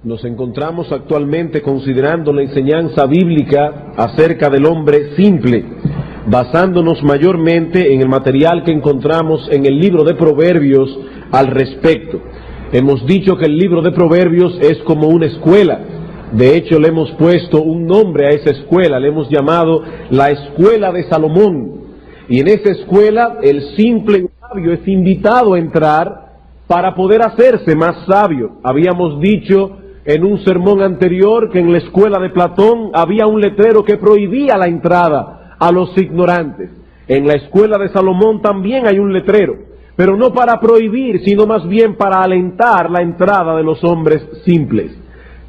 Nos encontramos actualmente considerando la enseñanza bíblica acerca del hombre simple, basándonos mayormente en el material que encontramos en el libro de Proverbios al respecto. Hemos dicho que el libro de Proverbios es como una escuela. De hecho, le hemos puesto un nombre a esa escuela, le hemos llamado la Escuela de Salomón. Y en esa escuela el simple sabio es invitado a entrar para poder hacerse más sabio. Habíamos dicho en un sermón anterior que en la escuela de Platón había un letrero que prohibía la entrada a los ignorantes. En la escuela de Salomón también hay un letrero, pero no para prohibir, sino más bien para alentar la entrada de los hombres simples.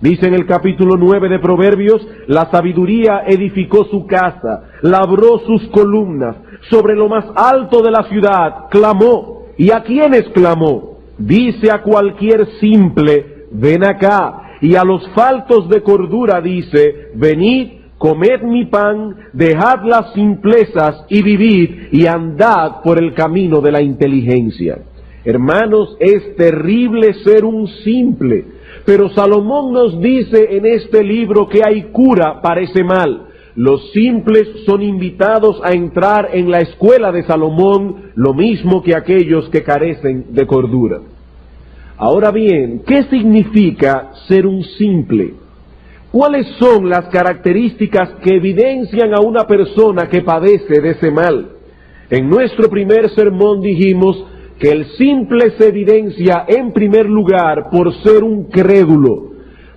Dice en el capítulo 9 de Proverbios: la sabiduría edificó su casa, labró sus columnas, sobre lo más alto de la ciudad clamó. ¿Y a quiénes clamó? Dice a cualquier simple: ven acá. Y a los faltos de cordura dice: venid, comed mi pan, dejad las simplezas y vivid, y andad por el camino de la inteligencia. Hermanos, es terrible ser un simple, pero Salomón nos dice en este libro que hay cura para ese mal. Los simples son invitados a entrar en la escuela de Salomón, lo mismo que aquellos que carecen de cordura. Ahora bien, ¿qué significa ser un simple? ¿Cuáles son las características que evidencian a una persona que padece de ese mal? En nuestro primer sermón dijimos que el simple se evidencia en primer lugar por ser un crédulo,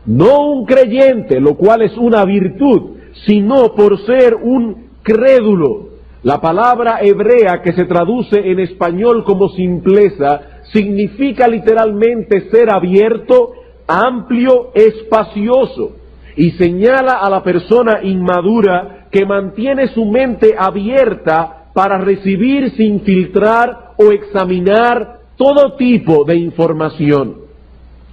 no un creyente, lo cual es una virtud, sino por ser un crédulo. La palabra hebrea que se traduce en español como simpleza significa literalmente ser abierto, amplio, espacioso, y señala a la persona inmadura que mantiene su mente abierta para recibir sin filtrar o examinar todo tipo de información.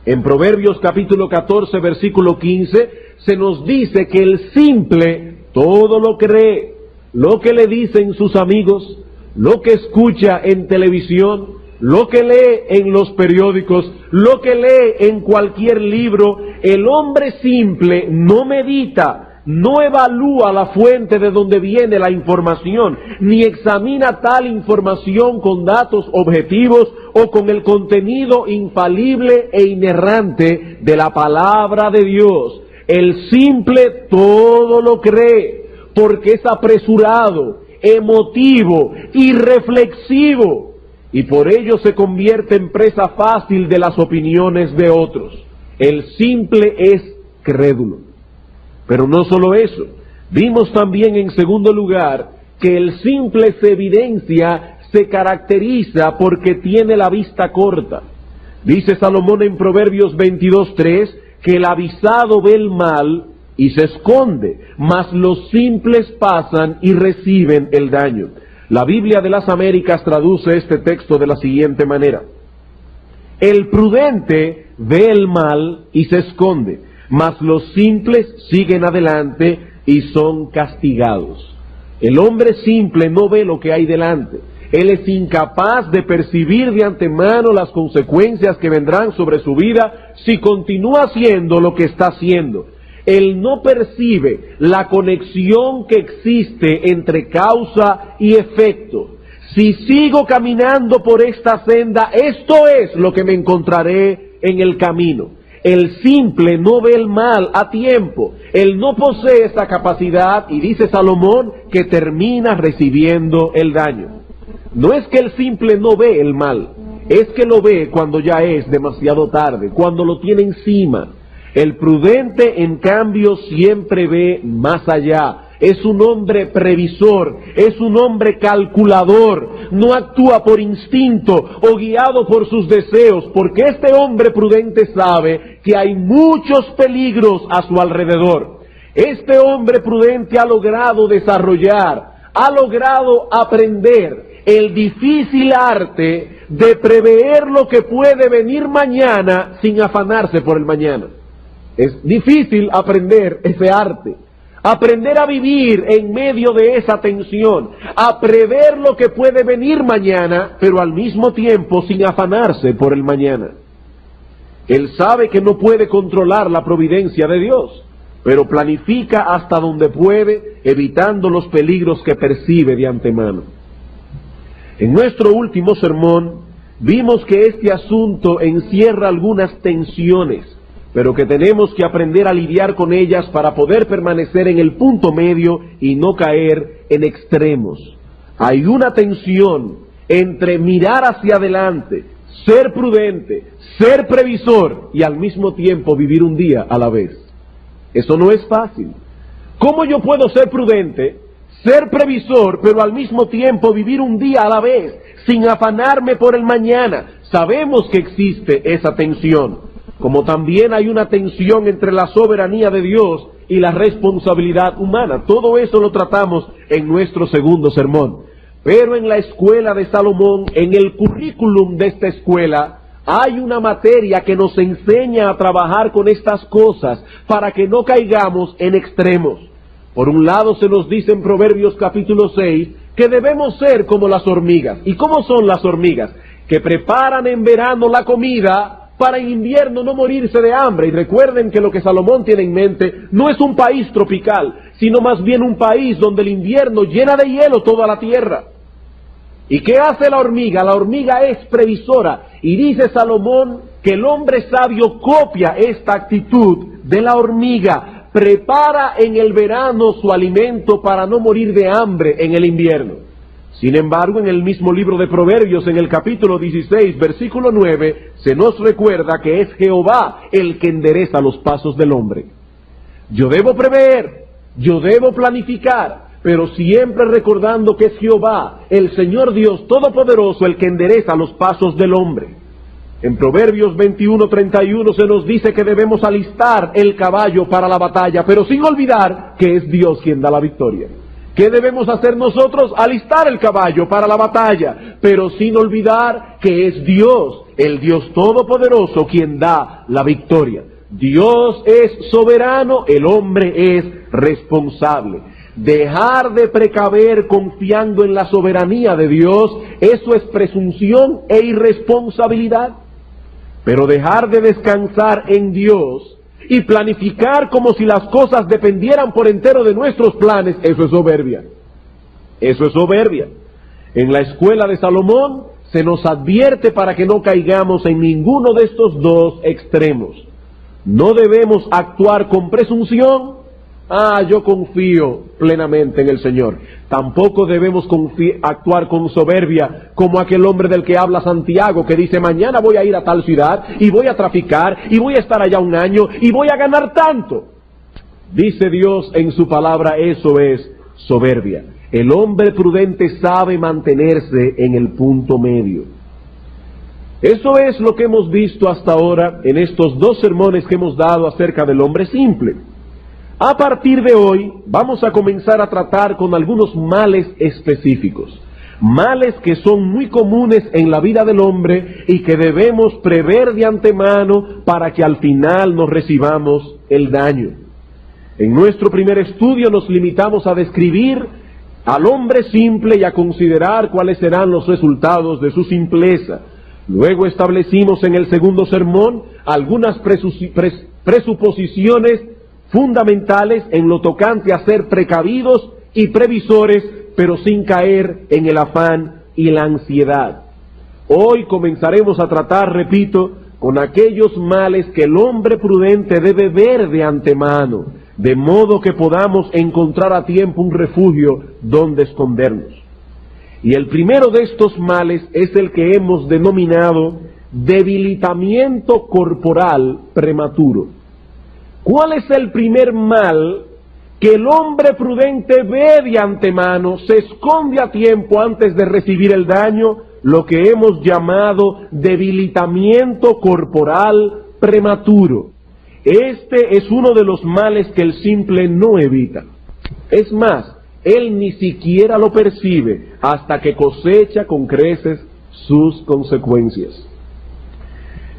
En Proverbios capítulo 14, versículo 15, se nos dice que el simple todo lo cree, lo que le dicen sus amigos, lo que escucha en televisión, lo que lee en los periódicos, lo que lee en cualquier libro. El hombre simple no medita, no evalúa la fuente de donde viene la información, ni examina tal información con datos objetivos o con el contenido infalible e inerrante de la palabra de Dios. El simple todo lo cree, porque es apresurado, emotivo, irreflexivo, y por ello se convierte en presa fácil de las opiniones de otros. El simple es crédulo. Pero no solo eso, vimos también en segundo lugar que el simple se evidencia, se caracteriza porque tiene la vista corta. Dice Salomón en Proverbios 22:3 que el avisado ve el mal y se esconde, mas los simples pasan y reciben el daño. La Biblia de las Américas traduce este texto de la siguiente manera: el prudente ve el mal y se esconde, mas los simples siguen adelante y son castigados. El hombre simple no ve lo que hay delante. Él es incapaz de percibir de antemano las consecuencias que vendrán sobre su vida si continúa haciendo lo que está haciendo. Él no percibe la conexión que existe entre causa y efecto. Si sigo caminando por esta senda, esto es lo que me encontraré en el camino. El simple no ve el mal a tiempo. Él no posee esa capacidad y dice Salomón que termina recibiendo el daño. No es que el simple no ve el mal, es que lo ve cuando ya es demasiado tarde, cuando lo tiene encima. El prudente, en cambio, siempre ve más allá. Es un hombre previsor, es un hombre calculador, no actúa por instinto o guiado por sus deseos, porque este hombre prudente sabe que hay muchos peligros a su alrededor. Este hombre prudente ha logrado desarrollar, ha logrado aprender el difícil arte de prever lo que puede venir mañana sin afanarse por el mañana. Es difícil aprender ese arte, aprender a vivir en medio de esa tensión, a prever lo que puede venir mañana, pero al mismo tiempo sin afanarse por el mañana. Él sabe que no puede controlar la providencia de Dios, pero planifica hasta donde puede, evitando los peligros que percibe de antemano. En nuestro último sermón, vimos que este asunto encierra algunas tensiones, pero que tenemos que aprender a lidiar con ellas para poder permanecer en el punto medio y no caer en extremos. Hay una tensión entre mirar hacia adelante, ser prudente, ser previsor y al mismo tiempo vivir un día a la vez. Eso no es fácil. ¿Cómo yo puedo ser prudente, ser previsor, pero al mismo tiempo vivir un día a la vez, sin afanarme por el mañana? Sabemos que existe esa tensión, como también hay una tensión entre la soberanía de Dios y la responsabilidad humana. Todo eso lo tratamos en nuestro segundo sermón. Pero en la escuela de Salomón, en el currículum de esta escuela, hay una materia que nos enseña a trabajar con estas cosas para que no caigamos en extremos. Por un lado se nos dice en Proverbios capítulo 6 que debemos ser como las hormigas. ¿Y cómo son las hormigas? Que preparan en verano la comida para en invierno no morirse de hambre. Y recuerden que lo que Salomón tiene en mente no es un país tropical, sino más bien un país donde el invierno llena de hielo toda la tierra. ¿Y qué hace la hormiga? La hormiga es previsora. Y dice Salomón que el hombre sabio copia esta actitud de la hormiga. Prepara en el verano su alimento para no morir de hambre en el invierno. Sin embargo, en el mismo libro de Proverbios, en el capítulo 16, versículo 9, se nos recuerda que es Jehová el que endereza los pasos del hombre. Yo debo prever, yo debo planificar, pero siempre recordando que es Jehová, el Señor Dios Todopoderoso, el que endereza los pasos del hombre. En Proverbios 21:31 se nos dice que debemos alistar el caballo para la batalla, pero sin olvidar que es Dios quien da la victoria. ¿Qué debemos hacer nosotros? Alistar el caballo para la batalla, pero sin olvidar que es Dios, el Dios Todopoderoso, quien da la victoria. Dios es soberano, el hombre es responsable. Dejar de precaver confiando en la soberanía de Dios, eso es presunción e irresponsabilidad. Pero dejar de descansar en Dios y planificar como si las cosas dependieran por entero de nuestros planes, eso es soberbia. Eso es soberbia. En la escuela de Salomón se nos advierte para que no caigamos en ninguno de estos dos extremos. No debemos actuar con presunción. Yo confío plenamente en el Señor. Tampoco debemos actuar con soberbia como aquel hombre del que habla Santiago, que dice: mañana voy a ir a tal ciudad y voy a traficar y voy a estar allá un año y voy a ganar tanto. Dice Dios en su palabra, eso es soberbia. El hombre prudente sabe mantenerse en el punto medio. Eso es lo que hemos visto hasta ahora en estos dos sermones que hemos dado acerca del hombre simple. A partir de hoy vamos a comenzar a tratar con algunos males específicos, males que son muy comunes en la vida del hombre y que debemos prever de antemano para que al final no recibamos el daño. En nuestro primer estudio nos limitamos a describir al hombre simple y a considerar cuáles serán los resultados de su simpleza. Luego establecimos en el segundo sermón algunas presuposiciones fundamentales en lo tocante a ser precavidos y previsores, pero sin caer en el afán y la ansiedad. Hoy comenzaremos a tratar, repito, con aquellos males que el hombre prudente debe ver de antemano, de modo que podamos encontrar a tiempo un refugio donde escondernos. Y el primero de estos males es el que hemos denominado debilitamiento corporal prematuro. ¿Cuál es el primer mal que el hombre prudente ve de antemano, se esconde a tiempo antes de recibir el daño? Lo que hemos llamado debilitamiento corporal prematuro. Este es uno de los males que el simple no evita. Es más, él ni siquiera lo percibe hasta que cosecha con creces sus consecuencias.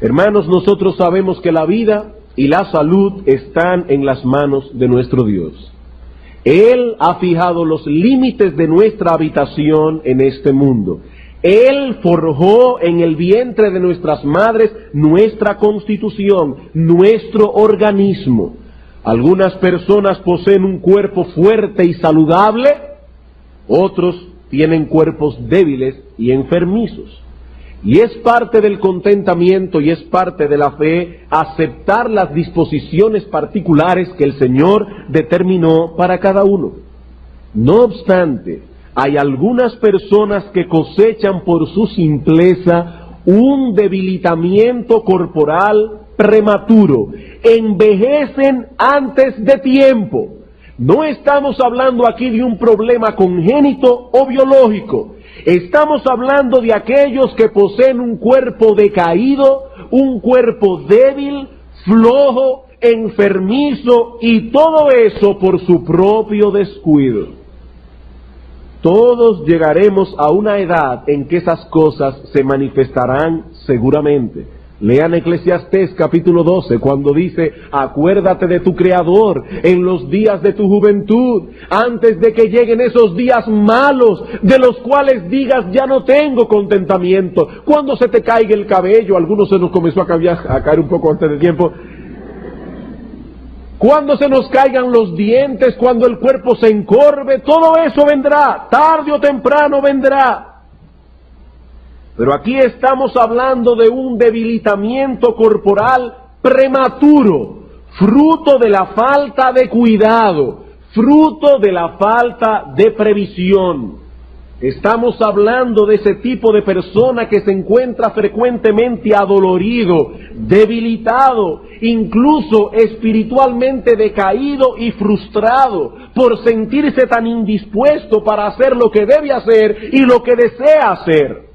Hermanos, nosotros sabemos que la vida y la salud están en las manos de nuestro Dios. Él ha fijado los límites de nuestra habitación en este mundo. Él forjó en el vientre de nuestras madres nuestra constitución, nuestro organismo. Algunas personas poseen un cuerpo fuerte y saludable, otros tienen cuerpos débiles y enfermizos. Y es parte del contentamiento y es parte de la fe aceptar las disposiciones particulares que el Señor determinó para cada uno. No obstante, hay algunas personas que cosechan por su simpleza un debilitamiento corporal prematuro, envejecen antes de tiempo. No estamos hablando aquí de un problema congénito o biológico. Estamos hablando de aquellos que poseen un cuerpo decaído, un cuerpo débil, flojo, enfermizo, y todo eso por su propio descuido. Todos llegaremos a una edad en que esas cosas se manifestarán seguramente. Lean Eclesiastés capítulo 12 cuando dice: acuérdate de tu Creador en los días de tu juventud, antes de que lleguen esos días malos, de los cuales digas ya no tengo contentamiento. Cuando se te caiga el cabello, algunos se nos comenzó a caer un poco antes de tiempo. Cuando se nos caigan los dientes, cuando el cuerpo se encorve, todo eso vendrá, tarde o temprano vendrá. Pero aquí estamos hablando de un debilitamiento corporal prematuro, fruto de la falta de cuidado, fruto de la falta de previsión. Estamos hablando de ese tipo de persona que se encuentra frecuentemente adolorido, debilitado, incluso espiritualmente decaído y frustrado por sentirse tan indispuesto para hacer lo que debe hacer y lo que desea hacer.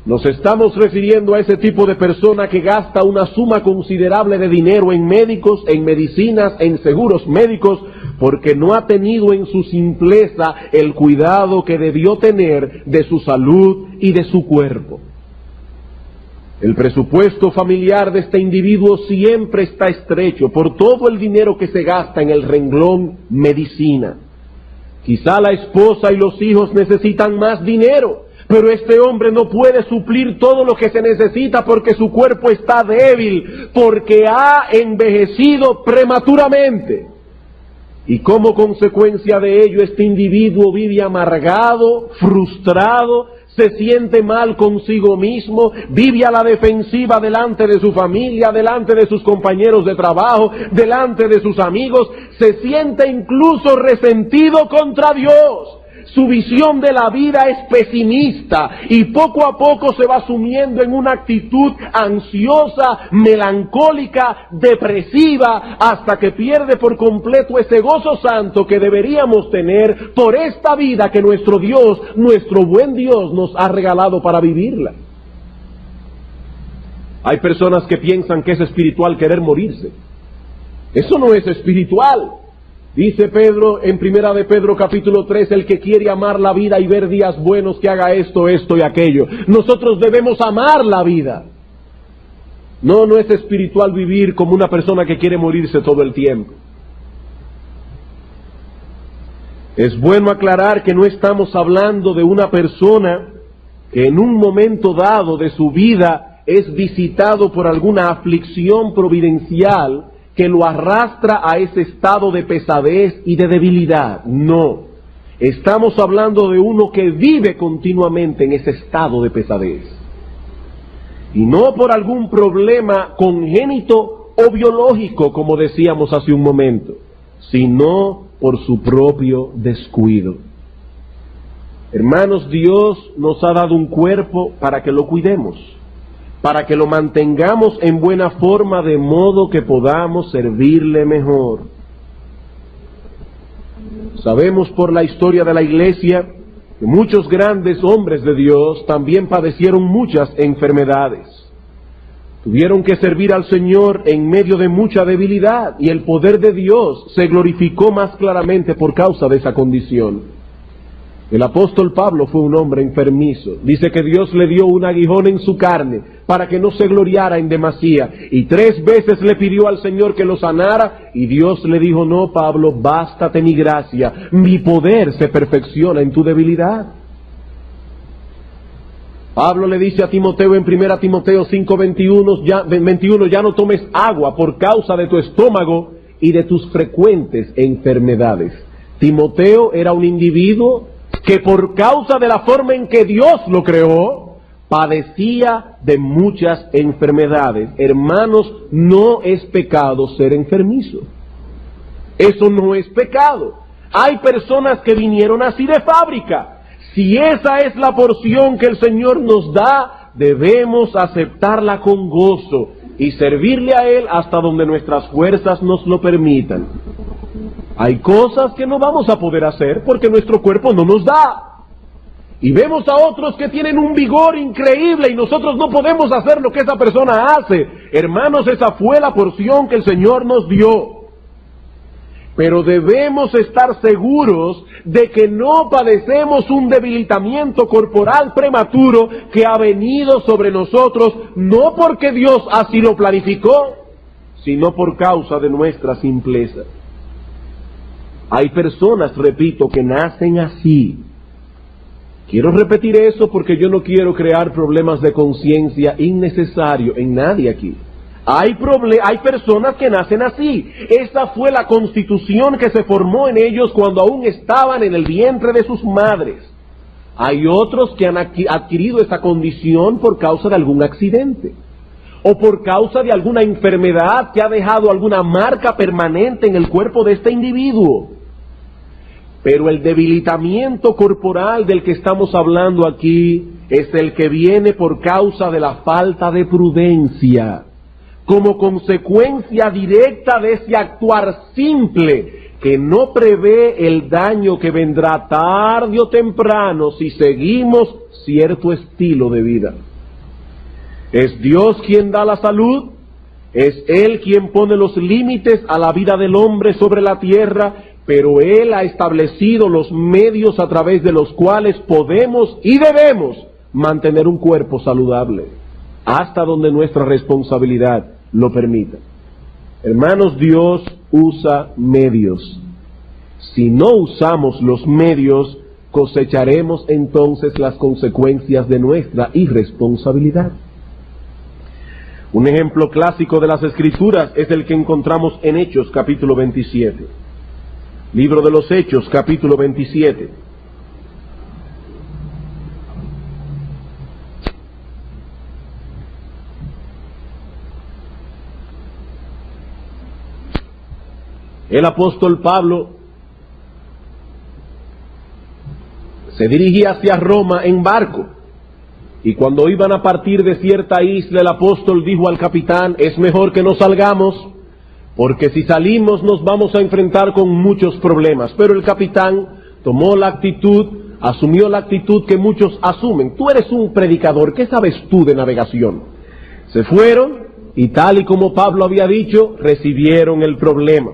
Nos estamos refiriendo a ese tipo de persona que gasta una suma considerable de dinero en médicos, en medicinas, en seguros médicos, porque no ha tenido en su simpleza el cuidado que debió tener de su salud y de su cuerpo. El presupuesto familiar de este individuo siempre está estrecho por todo el dinero que se gasta en el renglón medicina. Quizá la esposa y los hijos necesitan más dinero, pero este hombre no puede suplir todo lo que se necesita porque su cuerpo está débil, porque ha envejecido prematuramente. Y como consecuencia de ello, este individuo vive amargado, frustrado, se siente mal consigo mismo, vive a la defensiva delante de su familia, delante de sus compañeros de trabajo, delante de sus amigos, se siente incluso resentido contra Dios. Su visión de la vida es pesimista y poco a poco se va sumiendo en una actitud ansiosa, melancólica, depresiva, hasta que pierde por completo ese gozo santo que deberíamos tener por esta vida que nuestro Dios, nuestro buen Dios, nos ha regalado para vivirla. Hay personas que piensan que es espiritual querer morirse. Eso no es espiritual. Dice Pedro en Primera de Pedro capítulo 3, el que quiere amar la vida y ver días buenos, que haga esto, esto y aquello. Nosotros debemos amar la vida. No es espiritual vivir como una persona que quiere morirse todo el tiempo. Es bueno aclarar que no estamos hablando de una persona que en un momento dado de su vida es visitado por alguna aflicción providencial que lo arrastra a ese estado de pesadez y de debilidad. No, estamos hablando de uno que vive continuamente en ese estado de pesadez. Y no por algún problema congénito o biológico, como decíamos hace un momento, sino por su propio descuido. Hermanos, Dios nos ha dado un cuerpo para que lo cuidemos, para que lo mantengamos en buena forma, de modo que podamos servirle mejor. Sabemos por la historia de la Iglesia que muchos grandes hombres de Dios también padecieron muchas enfermedades. Tuvieron que servir al Señor en medio de mucha debilidad, y el poder de Dios se glorificó más claramente por causa de esa condición. El apóstol Pablo fue un hombre enfermizo. Dice que Dios le dio un aguijón en su carne para que no se gloriara en demasía. Y 3 veces le pidió al Señor que lo sanara, y Dios le dijo: no, Pablo, bástate mi gracia, mi poder se perfecciona en tu debilidad. Pablo le dice a Timoteo en 1 Timoteo 5:21, ya no tomes agua por causa de tu estómago y de tus frecuentes enfermedades. Timoteo era un individuo que por causa de la forma en que Dios lo creó, padecía de muchas enfermedades. Hermanos, no es pecado ser enfermizo. Eso no es pecado. Hay personas que vinieron así de fábrica. Si esa es la porción que el Señor nos da, debemos aceptarla con gozo y servirle a Él hasta donde nuestras fuerzas nos lo permitan. Hay cosas que no vamos a poder hacer porque nuestro cuerpo no nos da. Y vemos a otros que tienen un vigor increíble y nosotros no podemos hacer lo que esa persona hace. Hermanos, esa fue la porción que el Señor nos dio. Pero debemos estar seguros de que no padecemos un debilitamiento corporal prematuro que ha venido sobre nosotros, no porque Dios así lo planificó, sino por causa de nuestra simpleza. Hay personas, repito, que nacen así. Quiero repetir eso porque yo no quiero crear problemas de conciencia innecesarios en nadie aquí. Hay personas que nacen así. Esa fue la constitución que se formó en ellos cuando aún estaban en el vientre de sus madres. Hay otros que han adquirido esa condición por causa de algún accidente o por causa de alguna enfermedad que ha dejado alguna marca permanente en el cuerpo de este individuo. Pero el debilitamiento corporal del que estamos hablando aquí es el que viene por causa de la falta de prudencia, como consecuencia directa de ese actuar simple que no prevé el daño que vendrá tarde o temprano si seguimos cierto estilo de vida. Es Dios quien da la salud, es Él quien pone los límites a la vida del hombre sobre la tierra, pero Él ha establecido los medios a través de los cuales podemos y debemos mantener un cuerpo saludable, hasta donde nuestra responsabilidad lo permita. Hermanos, Dios usa medios. Si no usamos los medios, cosecharemos entonces las consecuencias de nuestra irresponsabilidad. Un ejemplo clásico de las Escrituras es el que encontramos en Hechos capítulo 27. Libro de los Hechos capítulo 27. El apóstol Pablo se dirigía hacia Roma en barco, y cuando iban a partir de cierta isla, el apóstol dijo al capitán: es mejor que no salgamos, porque si salimos nos vamos a enfrentar con muchos problemas. Pero el capitán asumió la actitud que muchos asumen: tú eres un predicador, ¿qué sabes tú de navegación? Se fueron, y tal y como Pablo había dicho, recibieron el problema.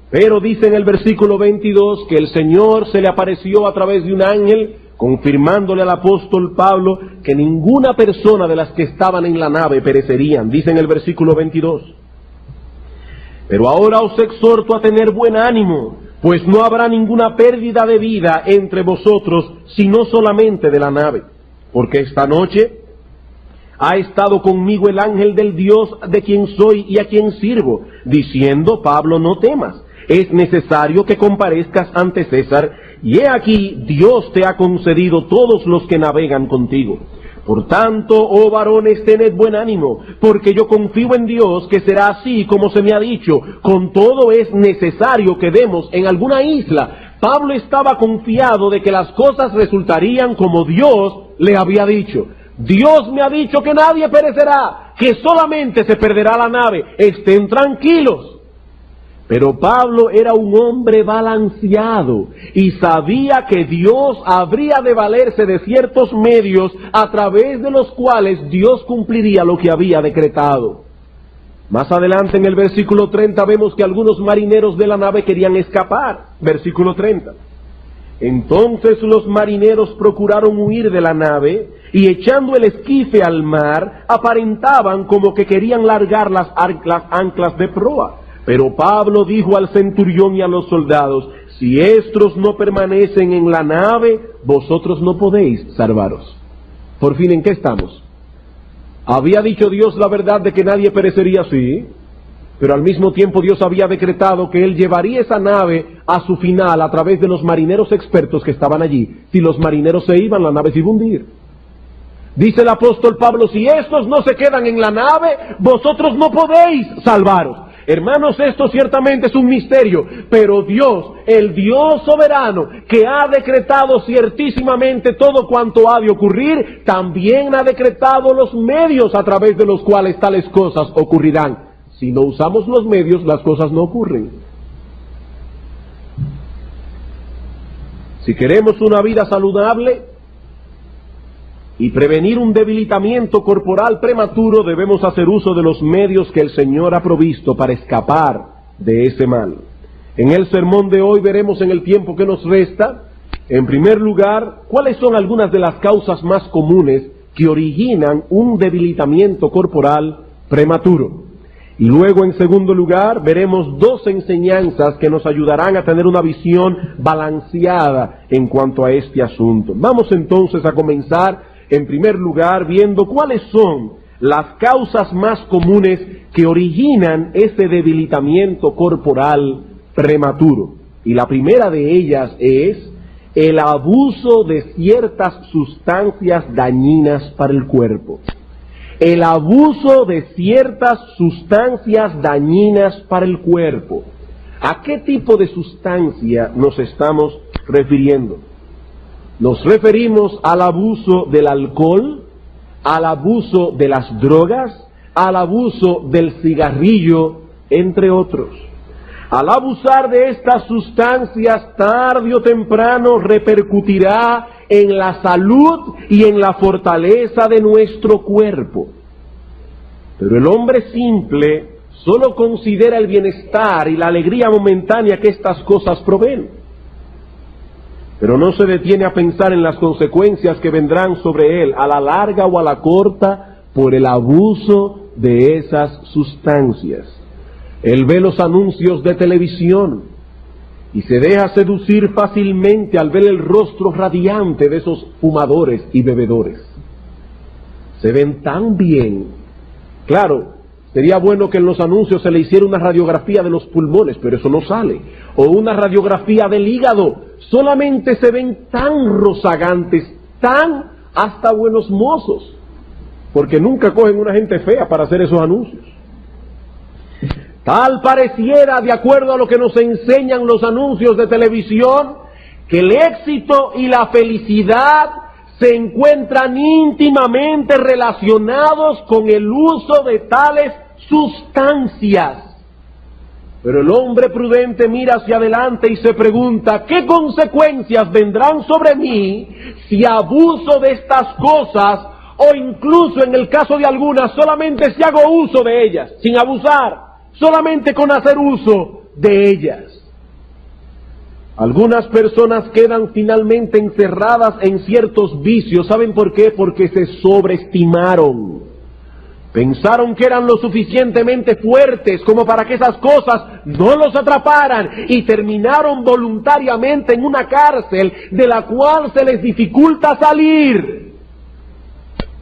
Pero dice en el versículo 22 que el Señor se le apareció a través de un ángel, confirmándole al apóstol Pablo que ninguna persona de las que estaban en la nave perecerían. Dice en el versículo 22: pero ahora os exhorto a tener buen ánimo, pues no habrá ninguna pérdida de vida entre vosotros, sino solamente de la nave. Porque esta noche ha estado conmigo el ángel del Dios de quien soy y a quien sirvo, diciendo: Pablo, no temas. Es necesario que comparezcas ante César, y he aquí Dios te ha concedido todos los que navegan contigo. Por tanto, oh varones, tened buen ánimo, porque yo confío en Dios que será así como se me ha dicho. Con todo es necesario que demos en alguna isla. Pablo estaba confiado de que las cosas resultarían como Dios le había dicho. Dios me ha dicho que nadie perecerá, que solamente se perderá la nave. Estén tranquilos. Pero Pablo era un hombre balanceado y sabía que Dios habría de valerse de ciertos medios a través de los cuales Dios cumpliría lo que había decretado. Más adelante en el versículo 30 vemos que algunos marineros de la nave querían escapar. Versículo 30. Entonces los marineros procuraron huir de la nave y echando el esquife al mar, aparentaban como que querían largar las anclas de proa. Pero Pablo dijo al centurión y a los soldados: si estos no permanecen en la nave, vosotros no podéis salvaros. Por fin, ¿en qué estamos? ¿Había dicho Dios la verdad de que nadie perecería? Sí, pero al mismo tiempo Dios había decretado que Él llevaría esa nave a su final a través de los marineros expertos que estaban allí. Si los marineros se iban, la nave se iba a hundir. Dice el apóstol Pablo, si estos no se quedan en la nave, vosotros no podéis salvaros. Hermanos, esto ciertamente es un misterio, pero Dios, el Dios soberano, que ha decretado ciertísimamente todo cuanto ha de ocurrir, también ha decretado los medios a través de los cuales tales cosas ocurrirán. Si no usamos los medios, las cosas no ocurren. Si queremos una vida saludable y prevenir un debilitamiento corporal prematuro, debemos hacer uso de los medios que el Señor ha provisto para escapar de ese mal. En el sermón de hoy veremos en el tiempo que nos resta, en primer lugar, cuáles son algunas de las causas más comunes que originan un debilitamiento corporal prematuro. Y luego, en segundo lugar, veremos dos enseñanzas que nos ayudarán a tener una visión balanceada en cuanto a este asunto. Vamos entonces a comenzar, en primer lugar, viendo cuáles son las causas más comunes que originan ese debilitamiento corporal prematuro. Y la primera de ellas es el abuso de ciertas sustancias dañinas para el cuerpo. El abuso de ciertas sustancias dañinas para el cuerpo. ¿A qué tipo de sustancia nos estamos refiriendo? Nos referimos al abuso del alcohol, al abuso de las drogas, al abuso del cigarrillo, entre otros. Al abusar de estas sustancias, tarde o temprano repercutirá en la salud y en la fortaleza de nuestro cuerpo. Pero el hombre simple solo considera el bienestar y la alegría momentánea que estas cosas proveen, pero no se detiene a pensar en las consecuencias que vendrán sobre él a la larga o a la corta por el abuso de esas sustancias. Él ve los anuncios de televisión y se deja seducir fácilmente al ver el rostro radiante de esos fumadores y bebedores. Se ven tan bien. Claro, sería bueno que en los anuncios se le hiciera una radiografía de los pulmones, pero eso no sale. O una radiografía del hígado. Solamente se ven tan rozagantes, tan hasta buenos mozos, porque nunca cogen una gente fea para hacer esos anuncios. Tal pareciera, de acuerdo a lo que nos enseñan los anuncios de televisión, que el éxito y la felicidad se encuentran íntimamente relacionados con el uso de tales sustancias. Pero el hombre prudente mira hacia adelante y se pregunta, ¿qué consecuencias vendrán sobre mí si abuso de estas cosas, o incluso en el caso de algunas, solamente si hago uso de ellas, sin abusar? Solamente con hacer uso de ellas. Algunas personas quedan finalmente encerradas en ciertos vicios. ¿Saben por qué? Porque se sobreestimaron. Pensaron que eran lo suficientemente fuertes como para que esas cosas no los atraparan y terminaron voluntariamente en una cárcel de la cual se les dificulta salir.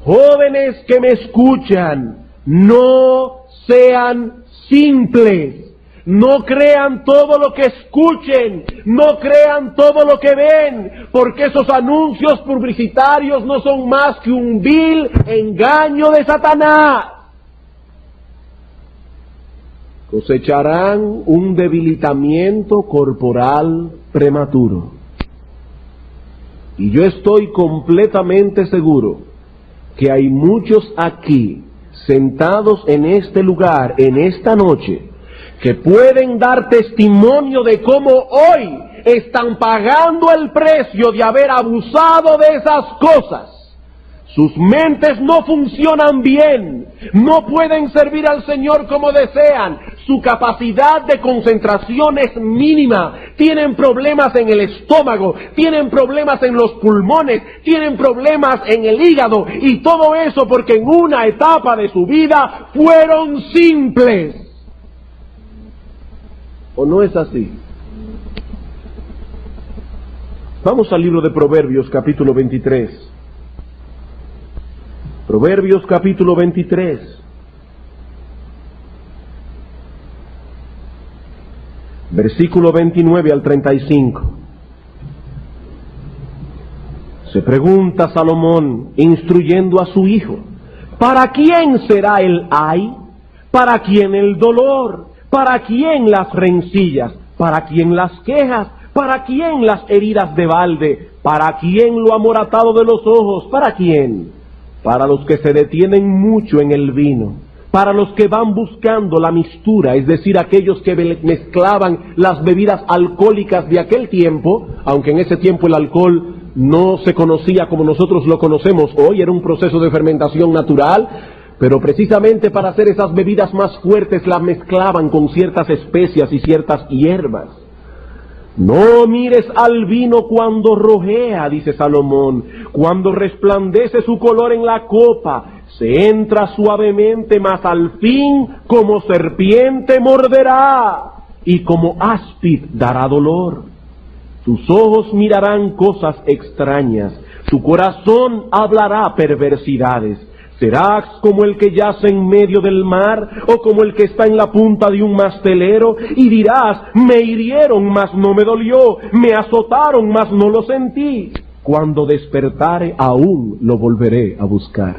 Jóvenes que me escuchan, no sean simples, no crean todo lo que escuchen, no crean todo lo que ven, porque esos anuncios publicitarios no son más que un vil engaño de Satanás. Cosecharán un debilitamiento corporal prematuro. Y yo estoy completamente seguro que hay muchos aquí, sentados en este lugar, en esta noche, que pueden dar testimonio de cómo hoy están pagando el precio de haber abusado de esas cosas. Sus mentes no funcionan bien, no pueden servir al Señor como desean, su capacidad de concentración es mínima, tienen problemas en el estómago, tienen problemas en los pulmones, tienen problemas en el hígado, y todo eso porque en una etapa de su vida fueron simples. ¿O no es así? Vamos al libro de Proverbios, capítulo 23. Proverbios capítulo 23. Versículo 29 al 35. Se pregunta Salomón, instruyendo a su hijo, ¿para quién será el ay? ¿Para quién el dolor? ¿Para quién las rencillas? ¿Para quién las quejas? ¿Para quién las heridas de balde? ¿Para quién lo amoratado de los ojos? ¿Para quién? Para los que se detienen mucho en el vino, para los que van buscando la mistura, es decir, aquellos que mezclaban las bebidas alcohólicas de aquel tiempo, aunque en ese tiempo el alcohol no se conocía como nosotros lo conocemos hoy, era un proceso de fermentación natural, pero precisamente para hacer esas bebidas más fuertes las mezclaban con ciertas especias y ciertas hierbas. No mires al vino cuando rojea, dice Salomón, cuando resplandece su color en la copa, se entra suavemente, mas al fin como serpiente morderá, y como áspid dará dolor. Tus ojos mirarán cosas extrañas, tu corazón hablará perversidades. ¿Serás como el que yace en medio del mar, o como el que está en la punta de un mastelero? Y dirás, me hirieron, mas no me dolió, me azotaron, mas no lo sentí. Cuando despertare, aún lo volveré a buscar.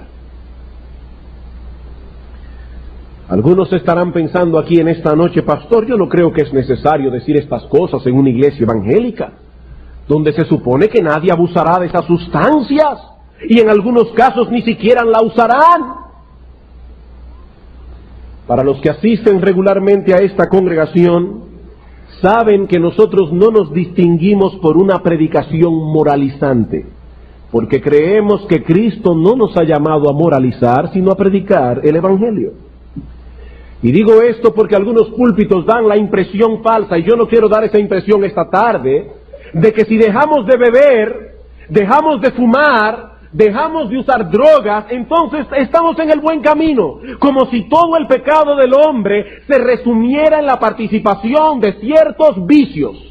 Algunos estarán pensando aquí en esta noche, pastor, yo no creo que es necesario decir estas cosas en una iglesia evangélica, donde se supone que nadie abusará de esas sustancias. Y en algunos casos ni siquiera la usarán. Para los que asisten regularmente a esta congregación, saben que nosotros no nos distinguimos por una predicación moralizante, porque creemos que Cristo no nos ha llamado a moralizar, sino a predicar el Evangelio. Y digo esto porque algunos púlpitos dan la impresión falsa, y yo no quiero dar esa impresión esta tarde, de que si dejamos de beber, dejamos de fumar, dejamos de usar drogas, entonces estamos en el buen camino, como si todo el pecado del hombre se resumiera en la participación de ciertos vicios.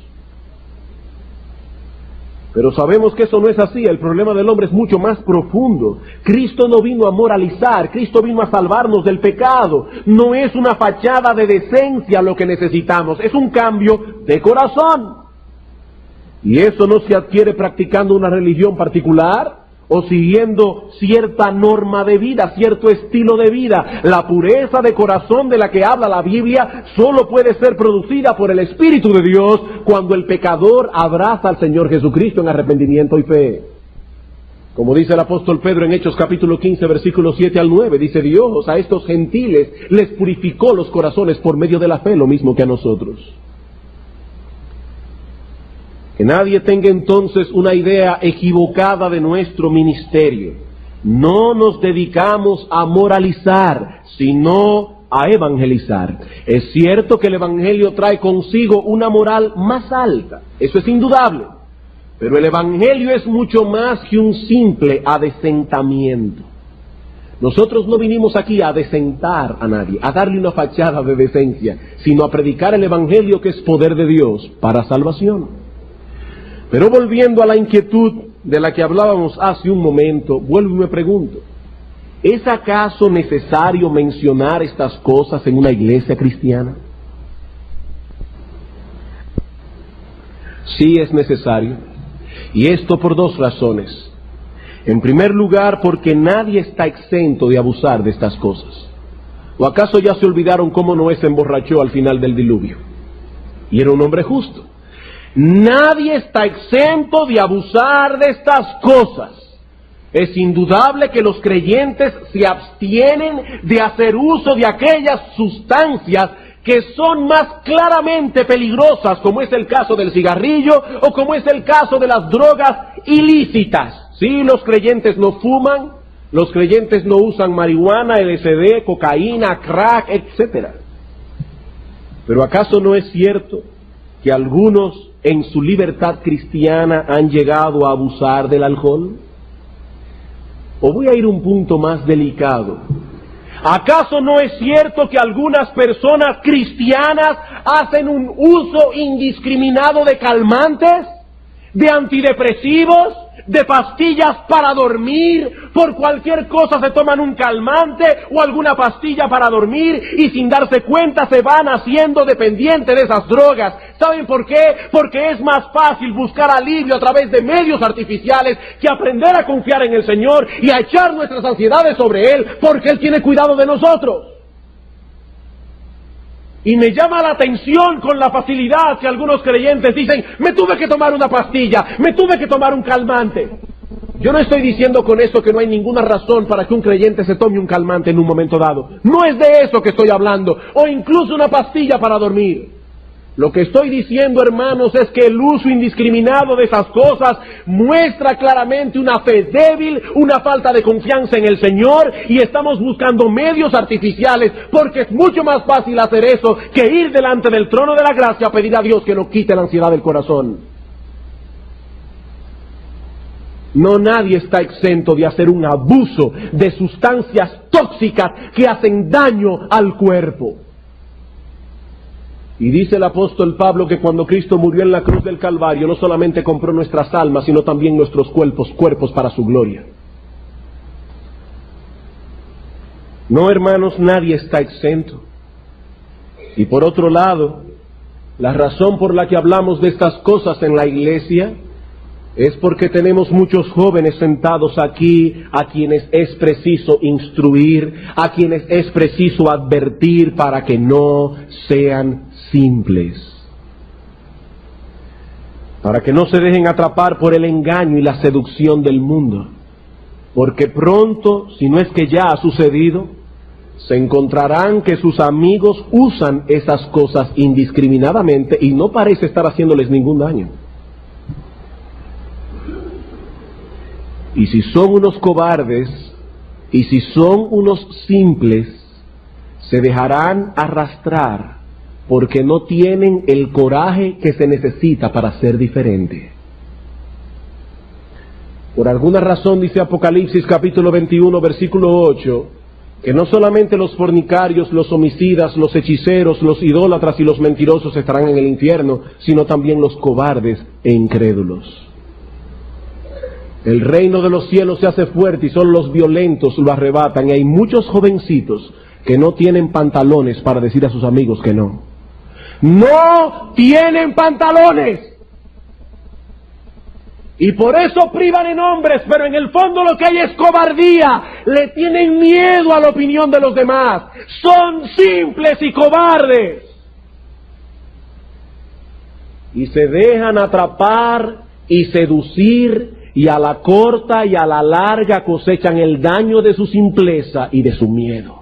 Pero sabemos que eso no es así, el problema del hombre es mucho más profundo. Cristo no vino a moralizar, Cristo vino a salvarnos del pecado. No es una fachada de decencia lo que necesitamos, es un cambio de corazón. Y eso no se adquiere practicando una religión particular, o siguiendo cierta norma de vida, cierto estilo de vida. La pureza de corazón de la que habla la Biblia solo puede ser producida por el Espíritu de Dios cuando el pecador abraza al Señor Jesucristo en arrepentimiento y fe. Como dice el apóstol Pedro en Hechos capítulo 15, versículos 7 al 9, dice Dios a estos gentiles les purificó los corazones por medio de la fe, lo mismo que a nosotros. Que nadie tenga entonces una idea equivocada de nuestro ministerio. No nos dedicamos a moralizar, sino a evangelizar. Es cierto que el Evangelio trae consigo una moral más alta, eso es indudable, pero el Evangelio es mucho más que un simple adecentamiento. Nosotros no vinimos aquí a adecentar a nadie, a darle una fachada de decencia, sino a predicar el Evangelio, que es poder de Dios para salvación. Pero volviendo a la inquietud de la que hablábamos hace un momento, vuelvo y me pregunto, ¿es acaso necesario mencionar estas cosas en una iglesia cristiana? Sí es necesario, y esto por dos razones. En primer lugar, porque nadie está exento de abusar de estas cosas. ¿O acaso ya se olvidaron cómo Noé se emborrachó al final del diluvio? Y era un hombre justo. Nadie está exento de abusar de estas cosas. Es indudable que los creyentes se abstienen de hacer uso de aquellas sustancias que son más claramente peligrosas, como es el caso del cigarrillo o como es el caso de las drogas ilícitas. Sí, los creyentes no fuman, los creyentes no usan marihuana, LSD, cocaína, crack, etc. Pero ¿acaso no es cierto que algunos en su libertad cristiana han llegado a abusar del alcohol? O voy a ir un punto más delicado. ¿Acaso no es cierto que algunas personas cristianas hacen un uso indiscriminado de calmantes, de antidepresivos, de pastillas para dormir. Por cualquier cosa se toman un calmante o alguna pastilla para dormir y sin darse cuenta se van haciendo dependientes de esas drogas. ¿Saben por qué? Porque es más fácil buscar alivio a través de medios artificiales que aprender a confiar en el Señor y a echar nuestras ansiedades sobre Él, porque Él tiene cuidado de nosotros. Y me llama la atención con la facilidad que algunos creyentes dicen: me tuve que tomar una pastilla, me tuve que tomar un calmante. Yo no estoy diciendo con esto que no hay ninguna razón para que un creyente se tome un calmante en un momento dado. No es de eso que estoy hablando, o incluso una pastilla para dormir. Lo que estoy diciendo, hermanos, es que el uso indiscriminado de esas cosas muestra claramente una fe débil, una falta de confianza en el Señor, y estamos buscando medios artificiales, porque es mucho más fácil hacer eso que ir delante del trono de la gracia a pedir a Dios que nos quite la ansiedad del corazón. No, nadie está exento de hacer un abuso de sustancias tóxicas que hacen daño al cuerpo. Y dice el apóstol Pablo que cuando Cristo murió en la cruz del Calvario, no solamente compró nuestras almas, sino también nuestros cuerpos para su gloria. No, hermanos, nadie está exento. Y por otro lado, la razón por la que hablamos de estas cosas en la iglesia es porque tenemos muchos jóvenes sentados aquí a quienes es preciso instruir, a quienes es preciso advertir para que no sean simples, para que no se dejen atrapar por el engaño y la seducción del mundo, porque pronto, si no es que ya ha sucedido, se encontrarán que sus amigos usan esas cosas indiscriminadamente y no parece estar haciéndoles ningún daño. Y si son unos cobardes, y si son unos simples, se dejarán arrastrar porque no tienen el coraje que se necesita para ser diferente. Por alguna razón dice Apocalipsis capítulo 21, versículo 8, que no solamente los fornicarios, los homicidas, los hechiceros, los idólatras y los mentirosos estarán en el infierno, sino también los cobardes e incrédulos. El reino de los cielos se hace fuerte y solo los violentos lo arrebatan, y hay muchos jovencitos que no tienen pantalones para decir a sus amigos que no. ¡No tienen pantalones! Y por eso privan en hombres, pero en el fondo lo que hay es cobardía. Le tienen miedo a la opinión de los demás. Son simples y cobardes. Y se dejan atrapar y seducir, y a la corta y a la larga cosechan el daño de su simpleza y de su miedo.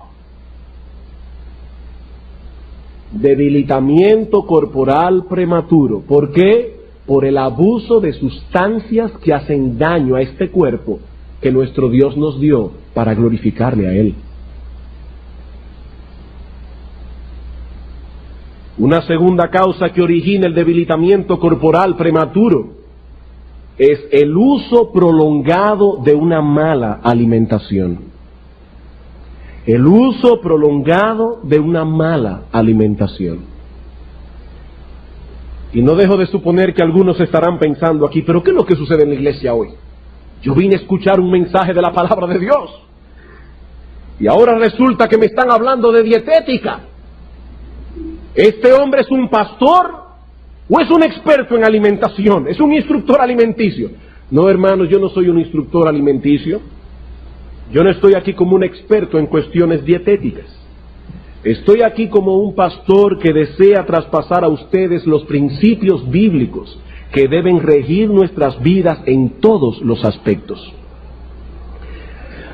Debilitamiento corporal prematuro. ¿Por qué? Por el abuso de sustancias que hacen daño a este cuerpo que nuestro Dios nos dio para glorificarle a Él. Una segunda causa que origina el debilitamiento corporal prematuro es el uso prolongado de una mala alimentación. El uso prolongado de una mala alimentación. Y no dejo de suponer que algunos estarán pensando aquí: ¿pero qué es lo que sucede en la iglesia hoy? Yo vine a escuchar un mensaje de la palabra de Dios, y ahora resulta que me están hablando de dietética. ¿Este hombre es un pastor o es un experto en alimentación? ¿Es un instructor alimenticio? No, hermanos, yo no soy un instructor alimenticio. Yo no estoy aquí como un experto en cuestiones dietéticas. Estoy aquí como un pastor que desea traspasar a ustedes los principios bíblicos que deben regir nuestras vidas en todos los aspectos.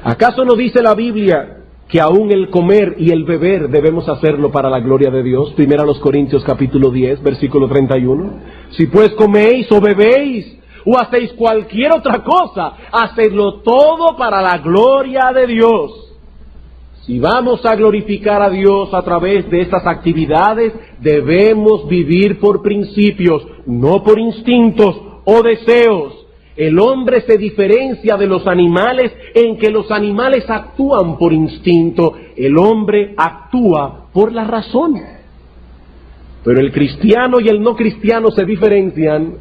¿Acaso no dice la Biblia que aún el comer y el beber debemos hacerlo para la gloria de Dios? Primera a los Corintios capítulo 10, versículo 31. Si pues coméis o bebéis o hacéis cualquier otra cosa, hacedlo todo para la gloria de Dios. Si vamos a glorificar a Dios a través de estas actividades, debemos vivir por principios, no por instintos o deseos. El hombre se diferencia de los animales en que los animales actúan por instinto, el hombre actúa por la razón. Pero el cristiano y el no cristiano se diferencian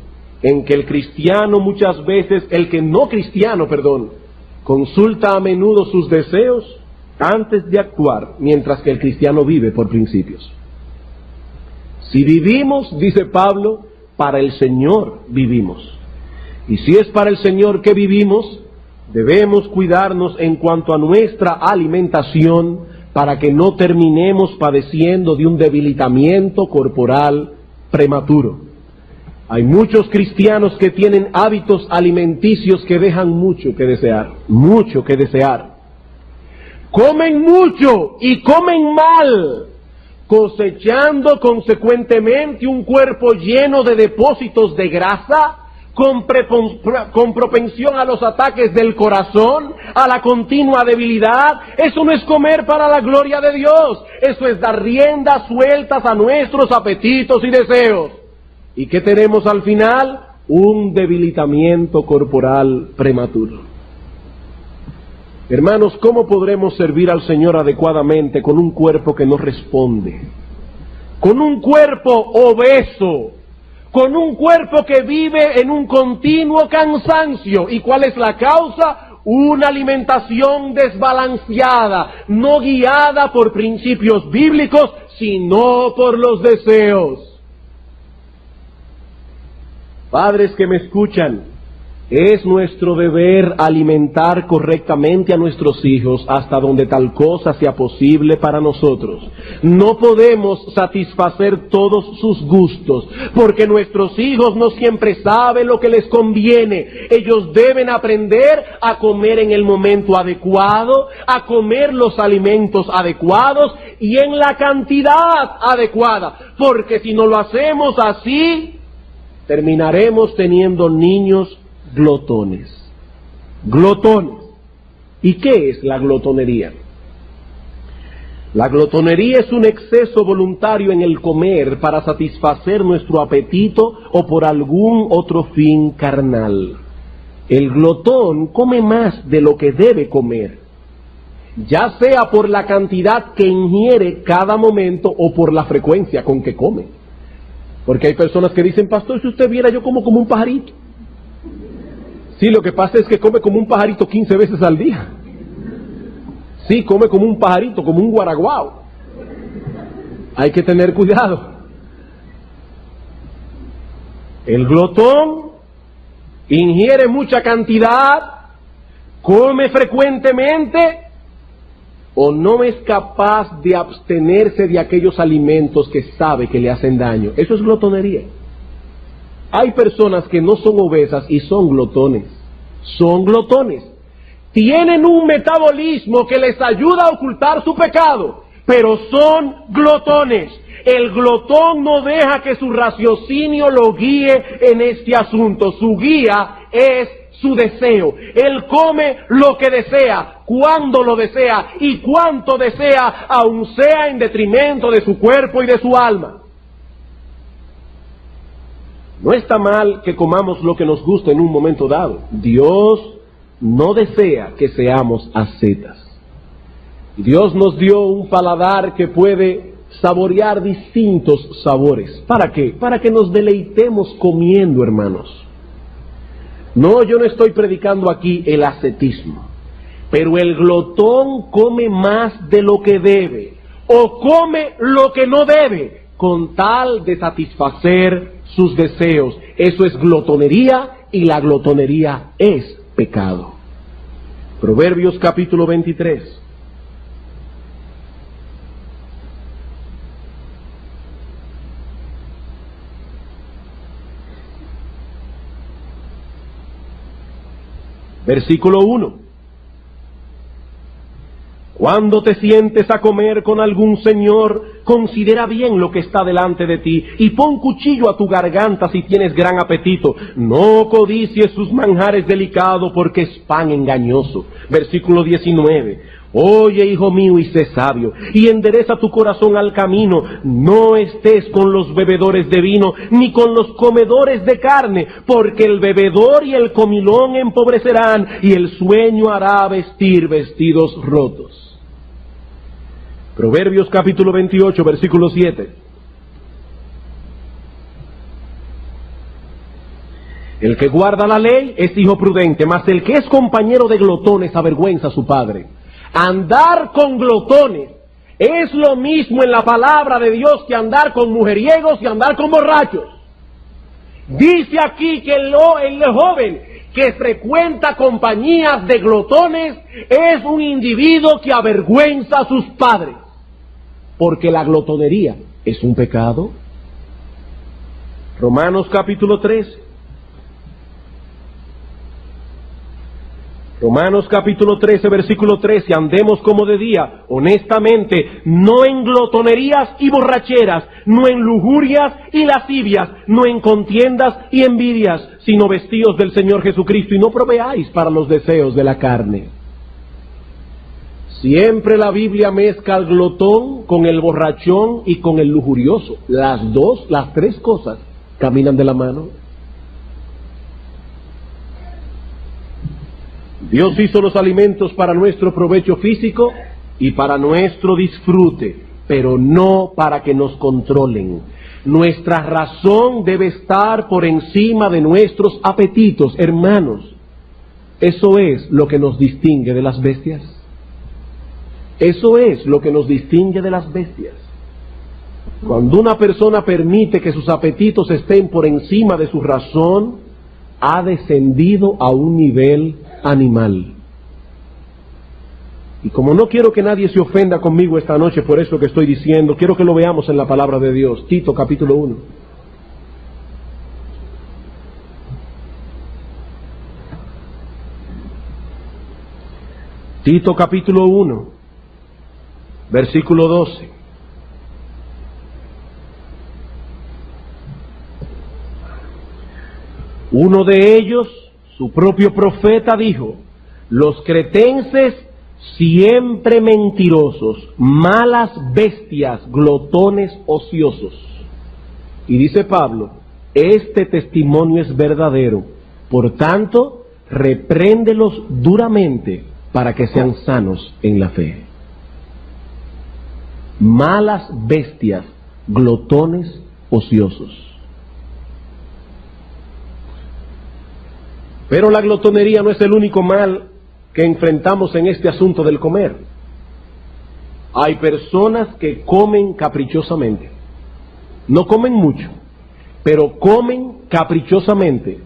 en que el cristiano muchas veces, el que no cristiano, consulta a menudo sus deseos antes de actuar, mientras que el cristiano vive por principios. Si vivimos, dice Pablo, para el Señor vivimos. Y si es para el Señor que vivimos, debemos cuidarnos en cuanto a nuestra alimentación para que no terminemos padeciendo de un debilitamiento corporal prematuro. Hay muchos cristianos que tienen hábitos alimenticios que dejan mucho que desear, mucho que desear. Comen mucho y comen mal, cosechando consecuentemente un cuerpo lleno de depósitos de grasa, con propensión a los ataques del corazón, a la continua debilidad. Eso no es comer para la gloria de Dios, eso es dar riendas sueltas a nuestros apetitos y deseos. ¿Y qué tenemos al final? Un debilitamiento corporal prematuro. Hermanos, ¿cómo podremos servir al Señor adecuadamente con un cuerpo que no responde? Con un cuerpo obeso, con un cuerpo que vive en un continuo cansancio. ¿Y cuál es la causa? Una alimentación desbalanceada, no guiada por principios bíblicos, sino por los deseos. Padres que me escuchan, es nuestro deber alimentar correctamente a nuestros hijos hasta donde tal cosa sea posible para nosotros. No podemos satisfacer todos sus gustos, porque nuestros hijos no siempre saben lo que les conviene. Ellos deben aprender a comer en el momento adecuado, a comer los alimentos adecuados y en la cantidad adecuada, porque si no lo hacemos así, terminaremos teniendo niños glotones. Glotones. ¿Y qué es la glotonería? La glotonería es un exceso voluntario en el comer para satisfacer nuestro apetito o por algún otro fin carnal. El glotón come más de lo que debe comer, ya sea por la cantidad que ingiere cada momento o por la frecuencia con que come. Porque hay personas que dicen, pastor, si usted viera, yo como un pajarito. Sí, lo que pasa es que come como un pajarito 15 veces al día. Sí, come como un pajarito, como un guaraguao. Hay que tener cuidado. El glotón ingiere mucha cantidad, come frecuentemente, o no es capaz de abstenerse de aquellos alimentos que sabe que le hacen daño. Eso es glotonería. Hay personas que no son obesas y son glotones. Son glotones. Tienen un metabolismo que les ayuda a ocultar su pecado, pero son glotones. El glotón no deja que su raciocinio lo guíe en este asunto. Su guía es su deseo. Él come lo que desea, cuando lo desea y cuánto desea, aun sea en detrimento de su cuerpo y de su alma. No está mal que comamos lo que nos gusta en un momento dado. Dios no desea que seamos ascetas. Dios nos dio un paladar que puede saborear distintos sabores. ¿Para qué? Para que nos deleitemos comiendo, hermanos. No, yo no estoy predicando aquí el ascetismo, pero el glotón come más de lo que debe, o come lo que no debe, con tal de satisfacer sus deseos. Eso es glotonería, y la glotonería es pecado. Proverbios capítulo 23. Versículo 1. Cuando te sientes a comer con algún señor, considera bien lo que está delante de ti, y pon cuchillo a tu garganta si tienes gran apetito. No codicies sus manjares delicados, porque es pan engañoso. Versículo 19. Oye, hijo mío, y sé sabio, y endereza tu corazón al camino. No estés con los bebedores de vino, ni con los comedores de carne, porque el bebedor y el comilón empobrecerán, y el sueño hará vestir vestidos rotos. Proverbios capítulo 28, versículo 7. El que guarda la ley es hijo prudente, mas el que es compañero de glotones avergüenza a su padre. Andar con glotones es lo mismo en la palabra de Dios que andar con mujeriegos y andar con borrachos. Dice aquí que el joven que frecuenta compañías de glotones es un individuo que avergüenza a sus padres, porque la glotonería es un pecado. Romanos capítulo 13. Romanos capítulo 13, versículo 13, andemos como de día, honestamente, no en glotonerías y borracheras, no en lujurias y lascivias, no en contiendas y envidias, sino vestidos del Señor Jesucristo, y no proveáis para los deseos de la carne. Siempre la Biblia mezcla al glotón con el borrachón y con el lujurioso. Las tres cosas caminan de la mano. Dios hizo los alimentos para nuestro provecho físico y para nuestro disfrute, pero no para que nos controlen. Nuestra razón debe estar por encima de nuestros apetitos, hermanos. Eso es lo que nos distingue de las bestias. Eso es lo que nos distingue de las bestias. Cuando una persona permite que sus apetitos estén por encima de su razón, ha descendido a un nivel animal. Y como no quiero que nadie se ofenda conmigo esta noche por eso que estoy diciendo, quiero que lo veamos en la palabra de Dios. Tito capítulo 1. Tito capítulo 1, versículo 12. Uno de ellos, su propio profeta, dijo: los cretenses siempre mentirosos, malas bestias, glotones ociosos. Y dice Pablo, este testimonio es verdadero, por tanto, repréndelos duramente para que sean sanos en la fe. Malas bestias, glotones ociosos. Pero la glotonería no es el único mal que enfrentamos en este asunto del comer. Hay personas que comen caprichosamente. No comen mucho, pero comen caprichosamente,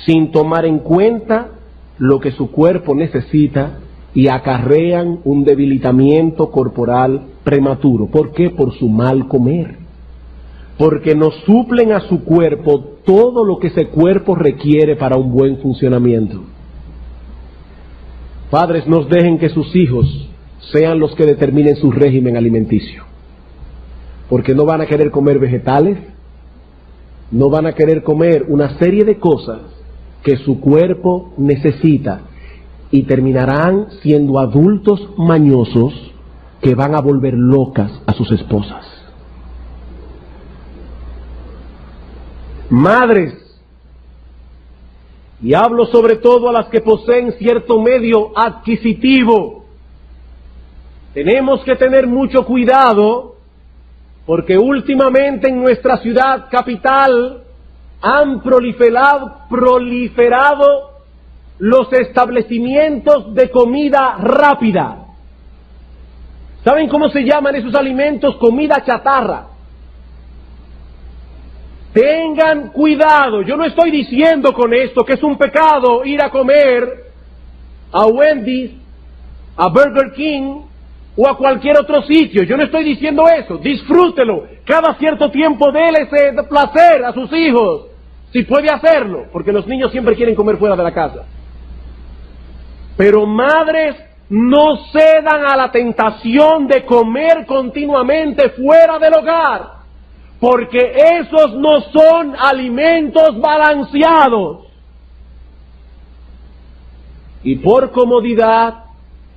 sin tomar en cuenta lo que su cuerpo necesita, y acarrean un debilitamiento corporal prematuro. ¿Por qué? Por su mal comer. Porque no suplen a su cuerpo todo lo que ese cuerpo requiere para un buen funcionamiento. Padres, no dejen que sus hijos sean los que determinen su régimen alimenticio, porque no van a querer comer vegetales, no van a querer comer una serie de cosas que su cuerpo necesita, y terminarán siendo adultos mañosos que van a volver locas a sus esposas. Madres, y hablo sobre todo a las que poseen cierto medio adquisitivo, tenemos que tener mucho cuidado, porque últimamente en nuestra ciudad capital han proliferado los establecimientos de comida rápida. ¿Saben cómo se llaman esos alimentos? Comida chatarra. Tengan cuidado. Yo no estoy diciendo con esto que es un pecado ir a comer a Wendy's, a Burger King o a cualquier otro sitio. Yo no estoy diciendo eso. Disfrútelo. Cada cierto tiempo déle ese placer a sus hijos, si puede hacerlo, porque los niños siempre quieren comer fuera de la casa. Pero madres, no cedan a la tentación de comer continuamente fuera del hogar, porque esos no son alimentos balanceados. Y por comodidad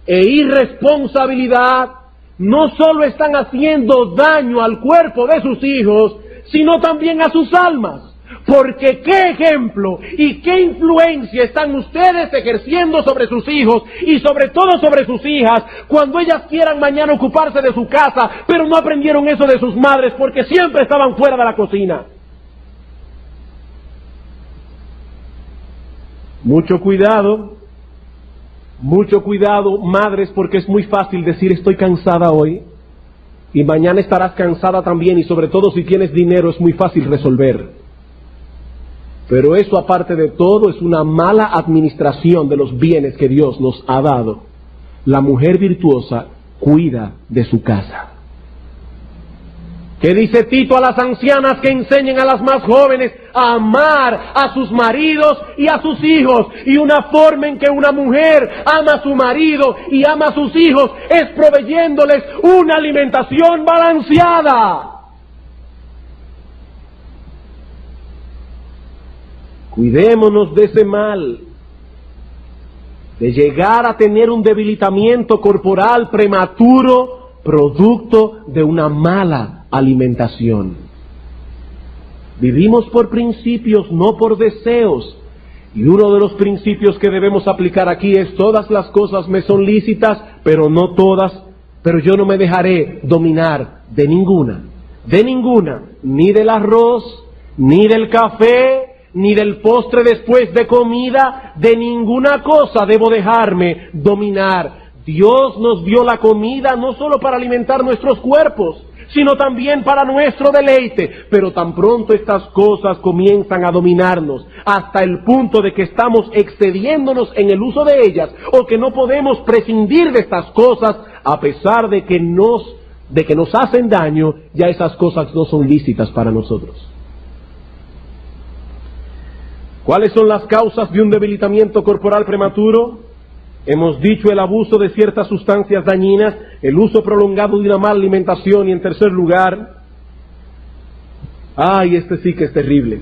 e irresponsabilidad, no solo están haciendo daño al cuerpo de sus hijos, sino también a sus almas. Porque qué ejemplo y qué influencia están ustedes ejerciendo sobre sus hijos y sobre todo sobre sus hijas cuando ellas quieran mañana ocuparse de su casa, pero no aprendieron eso de sus madres porque siempre estaban fuera de la cocina. mucho cuidado, madres, porque es muy fácil decir estoy cansada hoy y mañana estarás cansada también, y sobre todo si tienes dinero es muy fácil resolver. Pero eso, aparte de todo, es una mala administración de los bienes que Dios nos ha dado. La mujer virtuosa cuida de su casa. ¿Qué dice Tito a las ancianas que enseñen a las más jóvenes a amar a sus maridos y a sus hijos? Y una forma en que una mujer ama a su marido y ama a sus hijos es proveyéndoles una alimentación balanceada. Cuidémonos de ese mal, de llegar a tener un debilitamiento corporal prematuro producto de una mala alimentación. Vivimos por principios, no por deseos. Y uno de los principios que debemos aplicar aquí es: todas las cosas me son lícitas, pero no todas, pero yo no me dejaré dominar de ninguna, ni del arroz, ni del café, ni del postre después de comida, de ninguna cosa debo dejarme dominar. Dios nos dio la comida no solo para alimentar nuestros cuerpos, sino también para nuestro deleite. Pero tan pronto estas cosas comienzan a dominarnos, hasta el punto de que estamos excediéndonos en el uso de ellas, o que no podemos prescindir de estas cosas, a pesar de que nos hacen daño, ya esas cosas no son lícitas para nosotros. ¿Cuáles son las causas de un debilitamiento corporal prematuro? Hemos dicho: el abuso de ciertas sustancias dañinas, el uso prolongado de una mala alimentación, y en tercer lugar, este sí que es terrible,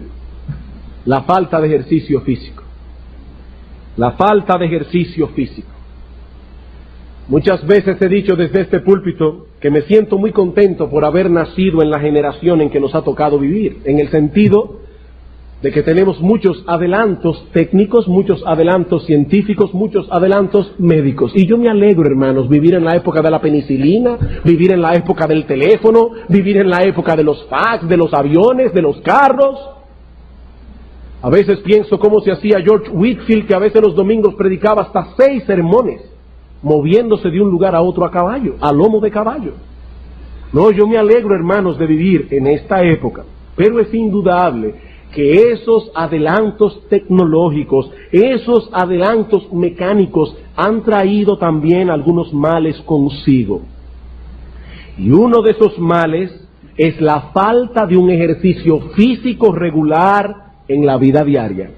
la falta de ejercicio físico. La falta de ejercicio físico. Muchas veces he dicho desde este púlpito que me siento muy contento por haber nacido en la generación en que nos ha tocado vivir, en el sentido de que tenemos muchos adelantos técnicos, muchos adelantos científicos, muchos adelantos médicos. Y yo me alegro, hermanos, vivir en la época de la penicilina, vivir en la época del teléfono, vivir en la época de los fax, de los aviones, de los carros. A veces pienso cómo se hacía George Whitefield, que a veces los domingos predicaba hasta 6 sermones, moviéndose de un lugar a otro a caballo, a lomo de caballo. No, yo me alegro, hermanos, de vivir en esta época, pero es indudable que esos adelantos tecnológicos, esos adelantos mecánicos han traído también algunos males consigo. Y uno de esos males es la falta de un ejercicio físico regular en la vida diaria,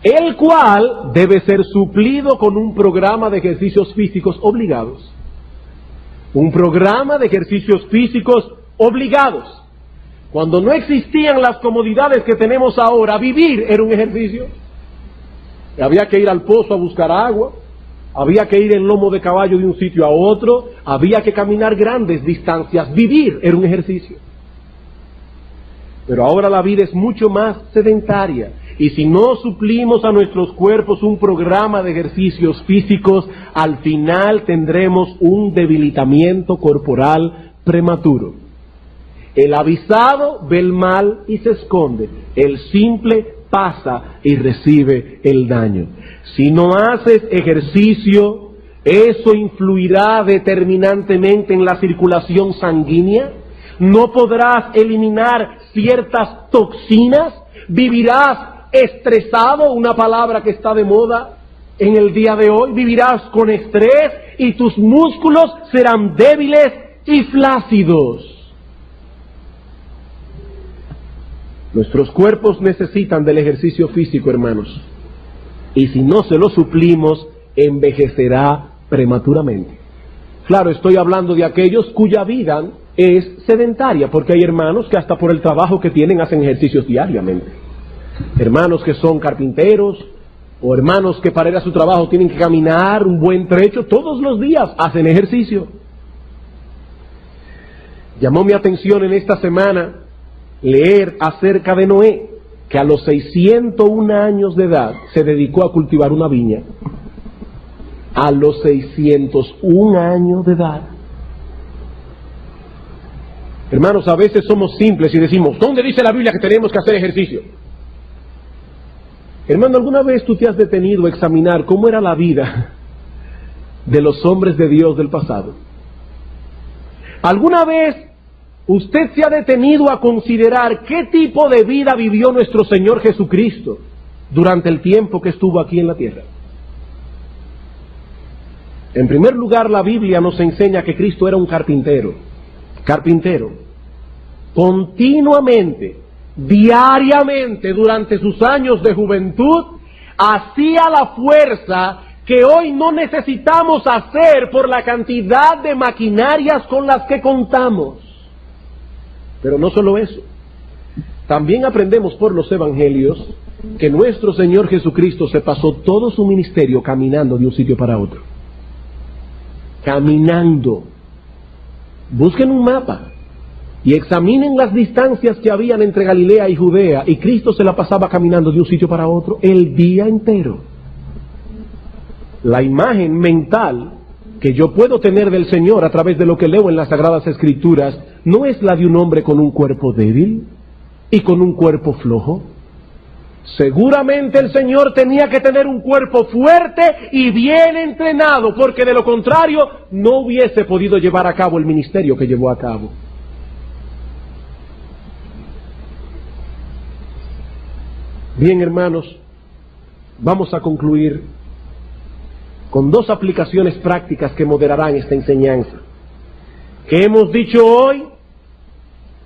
el cual debe ser suplido con un programa de ejercicios físicos obligados. Un programa de ejercicios físicos obligados. Cuando no existían las comodidades que tenemos ahora, vivir era un ejercicio. Había que ir al pozo a buscar agua, había que ir en lomo de caballo de un sitio a otro, había que caminar grandes distancias. Vivir era un ejercicio. Pero ahora la vida es mucho más sedentaria, y si no suplimos a nuestros cuerpos un programa de ejercicios físicos, al final tendremos un debilitamiento corporal prematuro. El avisado ve el mal y se esconde. El simple pasa y recibe el daño. Si no haces ejercicio, eso influirá determinantemente en la circulación sanguínea. No podrás eliminar ciertas toxinas. Vivirás estresado, una palabra que está de moda en el día de hoy. Vivirás con estrés y tus músculos serán débiles y flácidos. Nuestros cuerpos necesitan del ejercicio físico, hermanos, y si no se lo suplimos, envejecerá prematuramente. Claro, estoy hablando de aquellos cuya vida es sedentaria, porque hay hermanos que hasta por el trabajo que tienen hacen ejercicios diariamente. Hermanos que son carpinteros, o hermanos que para ir a su trabajo tienen que caminar un buen trecho, todos los días hacen ejercicio. Llamó mi atención en esta semana leer acerca de Noé, que a los 601 años de edad se dedicó a cultivar una viña. A los 601 años de edad. Hermanos, a veces somos simples y decimos: ¿dónde dice la Biblia que tenemos que hacer ejercicio? Hermano, ¿alguna vez tú te has detenido a examinar cómo era la vida de los hombres de Dios del pasado? ¿Alguna vez usted se ha detenido a considerar qué tipo de vida vivió nuestro Señor Jesucristo durante el tiempo que estuvo aquí en la tierra? En primer lugar, la Biblia nos enseña que Cristo era un carpintero. Continuamente, diariamente, durante sus años de juventud, hacía la fuerza que hoy no necesitamos hacer por la cantidad de maquinarias con las que contamos. Pero no solo eso, también aprendemos por los evangelios que nuestro Señor Jesucristo se pasó todo su ministerio caminando de un sitio para otro. Caminando. Busquen un mapa y examinen las distancias que habían entre Galilea y Judea, y Cristo se la pasaba caminando de un sitio para otro el día entero. La imagen mental que yo puedo tener del Señor a través de lo que leo en las Sagradas Escrituras no es la de un hombre con un cuerpo débil y con un cuerpo flojo. Seguramente el Señor tenía que tener un cuerpo fuerte y bien entrenado, porque de lo contrario no hubiese podido llevar a cabo el ministerio que llevó a cabo. Bien, hermanos, vamos a concluir con dos aplicaciones prácticas que moderarán esta enseñanza. Que hemos dicho hoy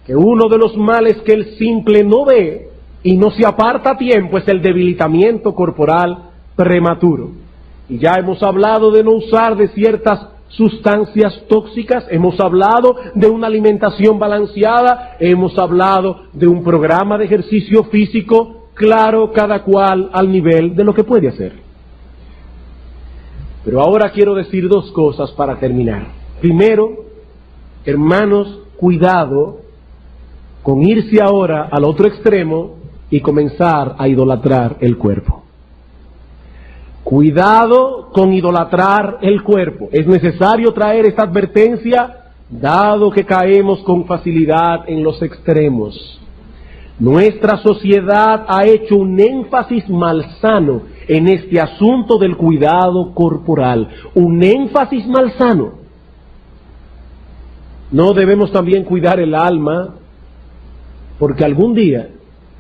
que uno de los males que el simple no ve y no se aparta a tiempo es el debilitamiento corporal prematuro. Y ya hemos hablado de no usar de ciertas sustancias tóxicas, hemos hablado de una alimentación balanceada, hemos hablado de un programa de ejercicio físico, claro, cada cual al nivel de lo que puede hacer. Pero ahora quiero decir dos cosas para terminar. Primero, hermanos, cuidado con irse ahora al otro extremo y comenzar a idolatrar el cuerpo. Cuidado con idolatrar el cuerpo. Es necesario traer esta advertencia, dado que caemos con facilidad en los extremos. Nuestra sociedad ha hecho un énfasis malsano en este asunto del cuidado corporal. Un énfasis malsano. No debemos también cuidar el alma, porque algún día,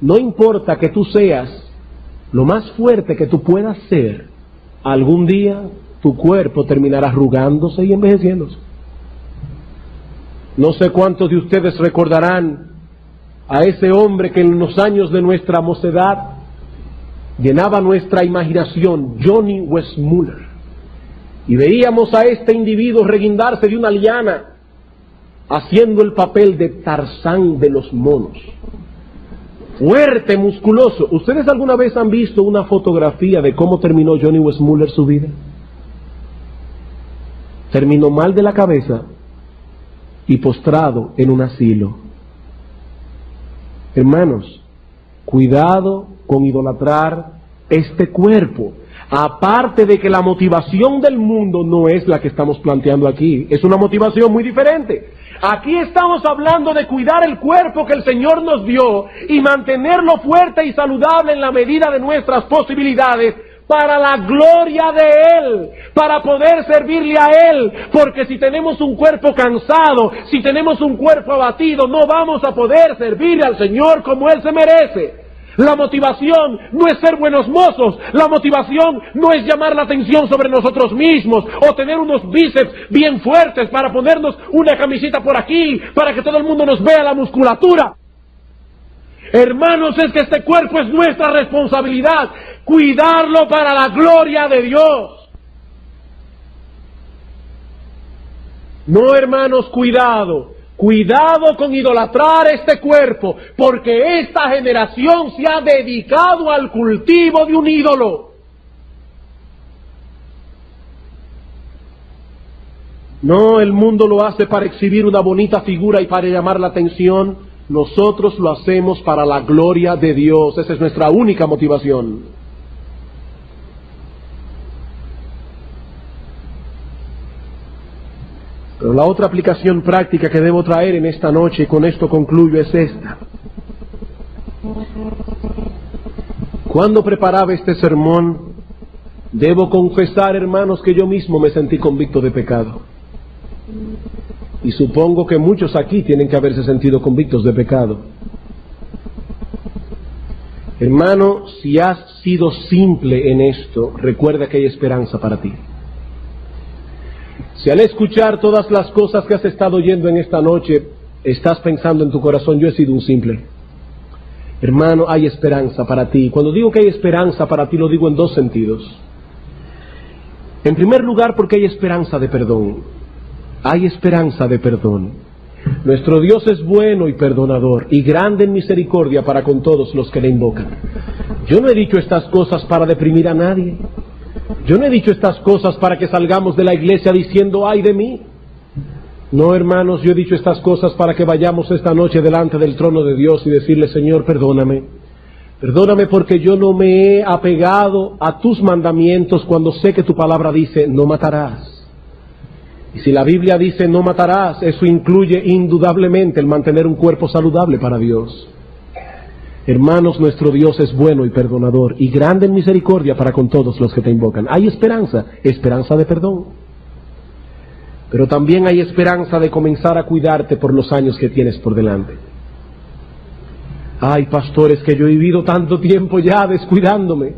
no importa que tú seas lo más fuerte que tú puedas ser, algún día tu cuerpo terminará arrugándose y envejeciéndose. No sé cuántos de ustedes recordarán a ese hombre que en los años de nuestra mocedad llenaba nuestra imaginación, Johnny Weissmuller, y veíamos a este individuo reguindarse de una liana haciendo el papel de Tarzán de los monos, fuerte, musculoso. ¿Ustedes alguna vez han visto una fotografía de cómo terminó Johnny Weissmuller su vida? Terminó mal de la cabeza y postrado en un asilo. Hermanos, cuidado con idolatrar este cuerpo. Aparte de que la motivación del mundo no es la que estamos planteando aquí, es una motivación muy diferente. Aquí estamos hablando de cuidar el cuerpo que el Señor nos dio y mantenerlo fuerte y saludable en la medida de nuestras posibilidades para la gloria de Él, para poder servirle a Él, porque si tenemos un cuerpo cansado, si tenemos un cuerpo abatido, no vamos a poder servir al Señor como Él se merece. La motivación no es ser buenos mozos, la motivación no es llamar la atención sobre nosotros mismos, o tener unos bíceps bien fuertes para ponernos una camisita por aquí, para que todo el mundo nos vea la musculatura. Hermanos, es que este cuerpo es nuestra responsabilidad, cuidarlo para la gloria de Dios. No, hermanos, cuidado con idolatrar este cuerpo, porque esta generación se ha dedicado al cultivo de un ídolo. No, el mundo lo hace para exhibir una bonita figura y para llamar la atención. Nosotros lo hacemos para la gloria de Dios. Esa es nuestra única motivación. Pero la otra aplicación práctica que debo traer en esta noche, y con esto concluyo, es esta. Cuando preparaba este sermón, debo confesar, hermanos, que yo mismo me sentí convicto de pecado. Y supongo que muchos aquí tienen que haberse sentido convictos de pecado. Hermano, si has sido simple en esto, recuerda que hay esperanza para ti. Si al escuchar todas las cosas que has estado oyendo en esta noche, estás pensando en tu corazón, yo he sido un simple. Hermano, hay esperanza para ti. Cuando digo que hay esperanza para ti, lo digo en dos sentidos. En primer lugar, porque hay esperanza de perdón. Hay esperanza de perdón. Nuestro Dios es bueno y perdonador, y grande en misericordia para con todos los que le invocan. Yo no he dicho estas cosas para deprimir a nadie. Yo no he dicho estas cosas para que salgamos de la iglesia diciendo, ¡ay de mí! No, hermanos, yo he dicho estas cosas para que vayamos esta noche delante del trono de Dios y decirle, Señor, perdóname. Perdóname porque yo no me he apegado a tus mandamientos cuando sé que tu palabra dice, no matarás. Y si la Biblia dice no matarás, eso incluye indudablemente el mantener un cuerpo saludable para Dios. Hermanos, nuestro Dios es bueno y perdonador, y grande en misericordia para con todos los que te invocan. Hay esperanza, esperanza de perdón. Pero también hay esperanza de comenzar a cuidarte por los años que tienes por delante. Ay, pastores, que yo he vivido tanto tiempo ya descuidándome.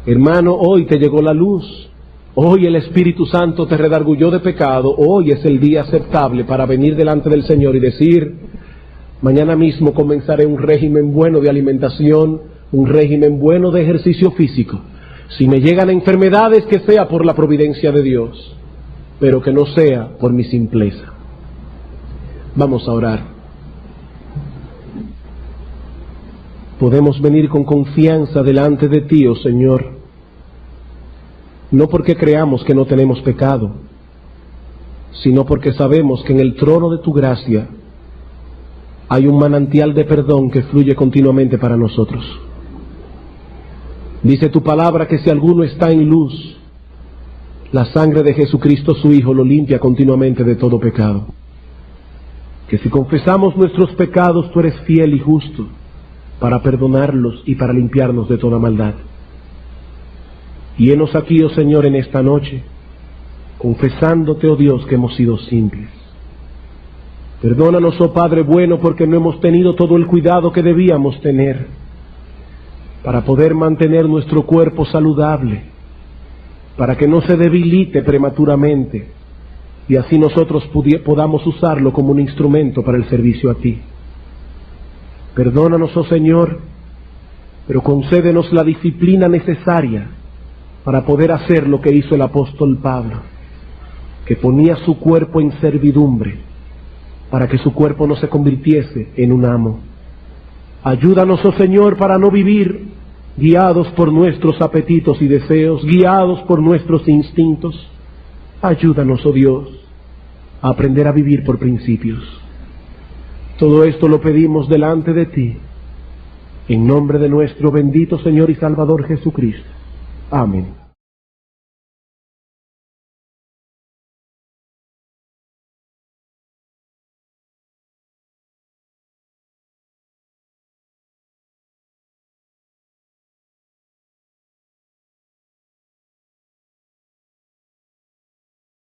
Hermano, hoy te llegó la luz. Hoy el Espíritu Santo te redarguyó de pecado. Hoy es el día aceptable para venir delante del Señor y decir, mañana mismo comenzaré un régimen bueno de alimentación, un régimen bueno de ejercicio físico. Si me llegan enfermedades, que sea por la providencia de Dios, pero que no sea por mi simpleza. Vamos a orar. Podemos venir con confianza delante de ti, oh Señor, no porque creamos que no tenemos pecado, sino porque sabemos que en el trono de tu gracia hay un manantial de perdón que fluye continuamente para nosotros. Dice tu palabra que si alguno está en luz, la sangre de Jesucristo su Hijo lo limpia continuamente de todo pecado. Que si confesamos nuestros pecados, tú eres fiel y justo para perdonarlos y para limpiarnos de toda maldad. Y henos aquí, oh Señor, en esta noche, confesándote, oh Dios, que hemos sido simples. Perdónanos, oh Padre bueno, porque no hemos tenido todo el cuidado que debíamos tener para poder mantener nuestro cuerpo saludable, para que no se debilite prematuramente y así nosotros podamos usarlo como un instrumento para el servicio a ti. Perdónanos, oh Señor, pero concédenos la disciplina necesaria para poder hacer lo que hizo el apóstol Pablo, que ponía su cuerpo en servidumbre, para que su cuerpo no se convirtiese en un amo. Ayúdanos, oh Señor, para no vivir guiados por nuestros apetitos y deseos, guiados por nuestros instintos. Ayúdanos, oh Dios, a aprender a vivir por principios. Todo esto lo pedimos delante de ti, en nombre de nuestro bendito Señor y Salvador Jesucristo. Amén.